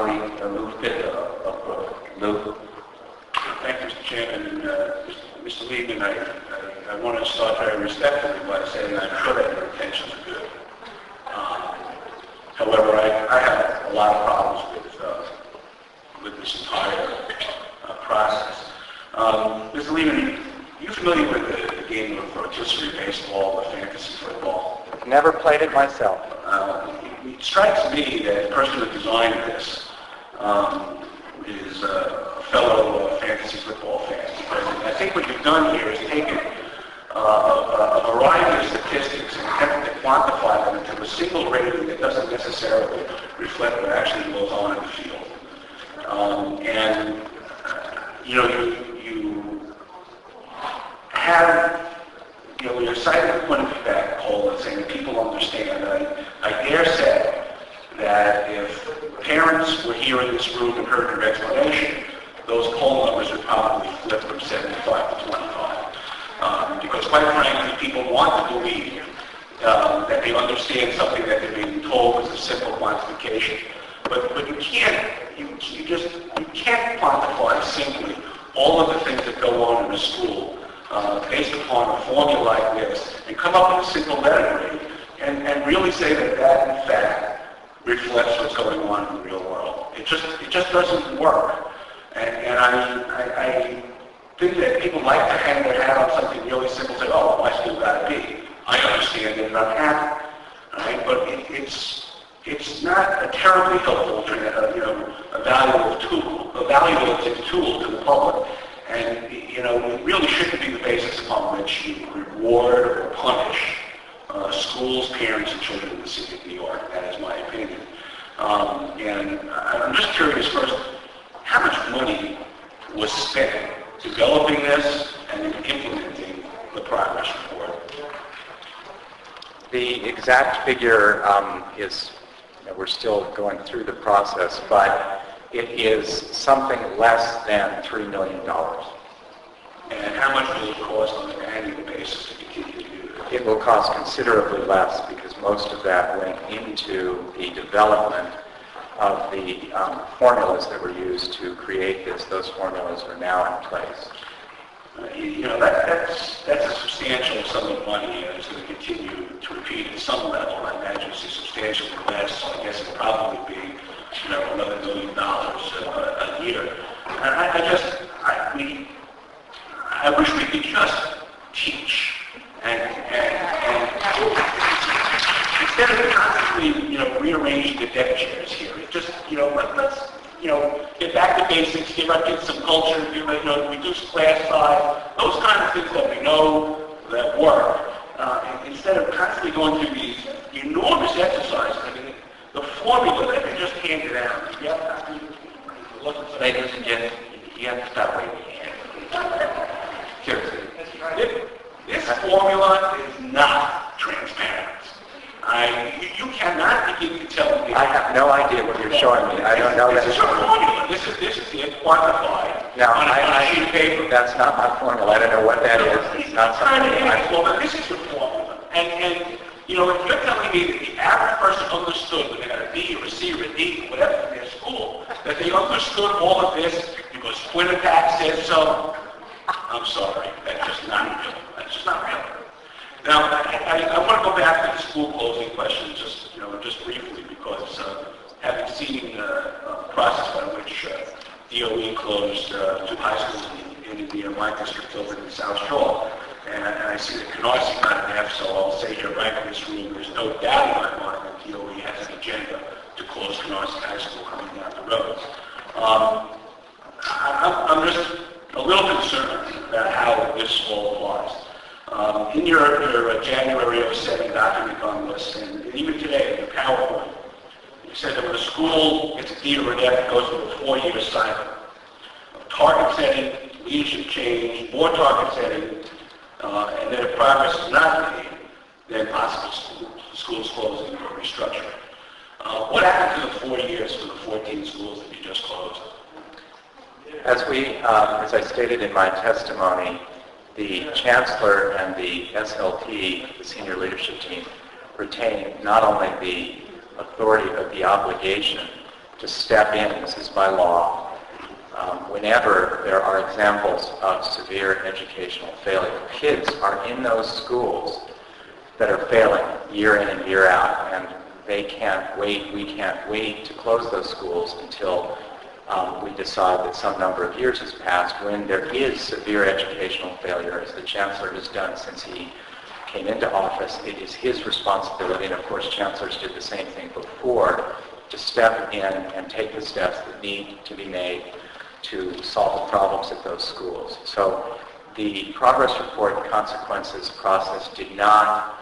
colleague Lew Fidler of Brooklyn. Lew. Thank you, Mr. Chairman. Mr. Liebman, I want to start very respectfully by saying I'm sure that your intentions are good. However, I have a lot of problems with this entire process. Mr. Liebman, are you familiar with the game of rotisserie baseball or fantasy football? Never played it myself. It strikes me that the person who designed this is a fellow fantasy football fan. Because I think what you've done here is taken a variety of statistics and attempted to quantify them into a single rating that doesn't necessarily reflect what actually goes on in the field. You're citing the point of feedback poll and saying that people understand. I dare say that if parents were here in this room and heard your explanation, those poll numbers would probably flip from 75 to 25. Because quite frankly, people want to believe that they understand something that they're being told is a simple quantification. But you can't quantify simply all of the things that go on in a school based upon a formula like this and come up with a single letter grade and really say that in fact reflects what's going on in the real world. It just doesn't work. And I think that people like to hang their hat on something really simple, say, oh, my school got a B. I understand it and I'm happy. Right? But it's not a terribly helpful, evaluative tool to the public. And, it really shouldn't be the basis upon which you reward or punish schools, parents, and children in the city of New York. That is my opinion. And I'm just curious first, how much money was spent developing this and then implementing the progress report? The exact figure is, we're still going through the process, but it is something less than $3 million. And how much will it cost on an annual basis to continue to do this? It will cost considerably less because most of that went into the development of the formulas that were used to create this. Those formulas are now in place. That's a substantial sum of money, and it's going to continue to repeat at some level. I imagine it's substantially less, so I guess it'll probably be, another $1 million a year. And I wish we could just teach and instead of constantly, rearranging the deck chairs here. It just, let's get back to basics, give our kids some culture, reduce class size, those kind of things that we know that work. Instead of constantly going through these enormous exercises, the formula that they just handed out. Ladies and gentlemen, you have to stop waving your hand. Seriously. This formula is not transparent. You cannot begin to tell me. I have no idea what you're showing me. I don't know that. This is your formula. This is it quantified on a sheet of paper. That's not my formula. I don't know what that is. It's not something This is your formula. And if you're telling me that the average person understood when they got a B or a C or a D, whatever in their school, that they understood all of this because Quinnipiac said so, I'm sorry. That's just not real. That's just not real. Now, I want to go back to the school closing question just briefly because having seen the process by which DOE closed 2 high schools in my district over in the South Shore, and I see that Canarsie got an F, so I'll say here right in this room, there's no doubt in my mind that DOE has an agenda to close Canarsie High School coming down the road. I'm just a little concerned about how this all applies. In your January 07 document on this, and even today, in your PowerPoint, you said that when a school gets a D or an F, it goes through a 4-year cycle of target setting, leadership change, more target setting, and then if progress is not made, then possible schools closing or restructuring. What happened to the 4 years for the 14 schools that you just closed? As I stated in my testimony, the Chancellor and the SLT, the senior leadership team, retain not only the authority but the obligation to step in, this is by law, whenever there are examples of severe educational failure. Kids are in those schools that are failing year in and year out, and they can't wait, we can't wait to close those schools until we decide that some number of years has passed. When there is severe educational failure, as the Chancellor has done since he came into office, it is his responsibility, and of course Chancellors did the same thing before, to step in and take the steps that need to be made to solve the problems at those schools. So the progress report consequences process did not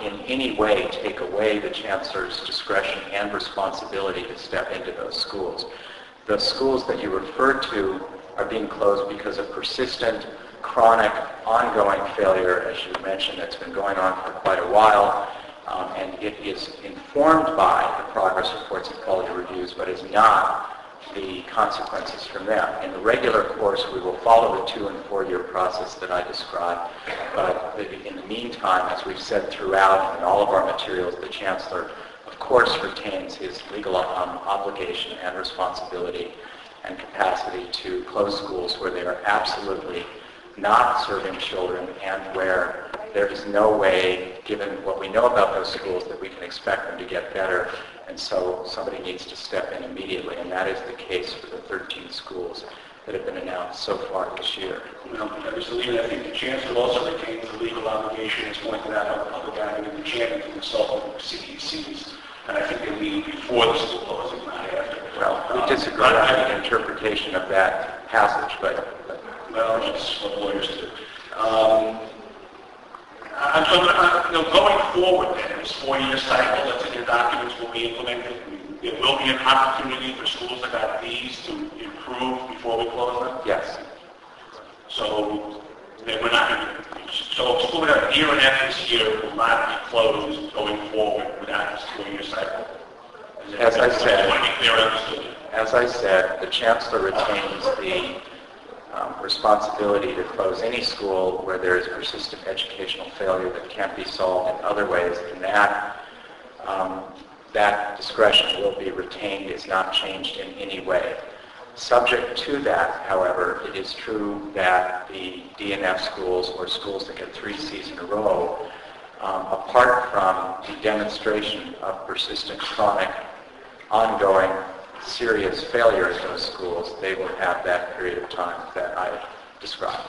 in any way take away the Chancellor's discretion and responsibility to step into those schools. The schools that you referred to are being closed because of persistent, chronic, ongoing failure, as you mentioned, that's been going on for quite a while, and it is informed by the progress reports and quality reviews, but is not the consequences from them. In the regular course, we will follow the 2- and 4-year process that I described, but in the meantime, as we've said throughout in all of our materials, the Chancellor, of course, retains his legal obligation and responsibility and capacity to close schools where they are absolutely not serving children and where there is no way, given what we know about those schools, that we can expect them to get better, and so somebody needs to step in immediately, and that is the case for the 13 schools that have been announced so far this year. Well, Mr. Liebman, I think the Chancellor also retains the legal obligation, as pointed out by the public advocate and the chairman, to consult with CECs, and I think they need before the school closing, not after. Well, we disagree on the interpretation of that passage, but well, that's what lawyers do. Going forward, then, this 4-year cycle that's in your documents will be implemented. There will be an opportunity for schools that got these to improve before we close them. yes. So then we're not going to. So schools that got a year and a half this year will not be closed going forward without this 4-year cycle. As I said, want to be clear, understood. As I said, the Chancellor retains the responsibility to close any school where there is persistent educational failure that can't be solved in other ways, and that discretion will be retained, is not changed in any way. Subject to that, however, it is true that the DNF schools, or schools that get 3 Cs in a row, apart from the demonstration of persistent, chronic, ongoing, serious failure in those schools, they will have that period of time that I described.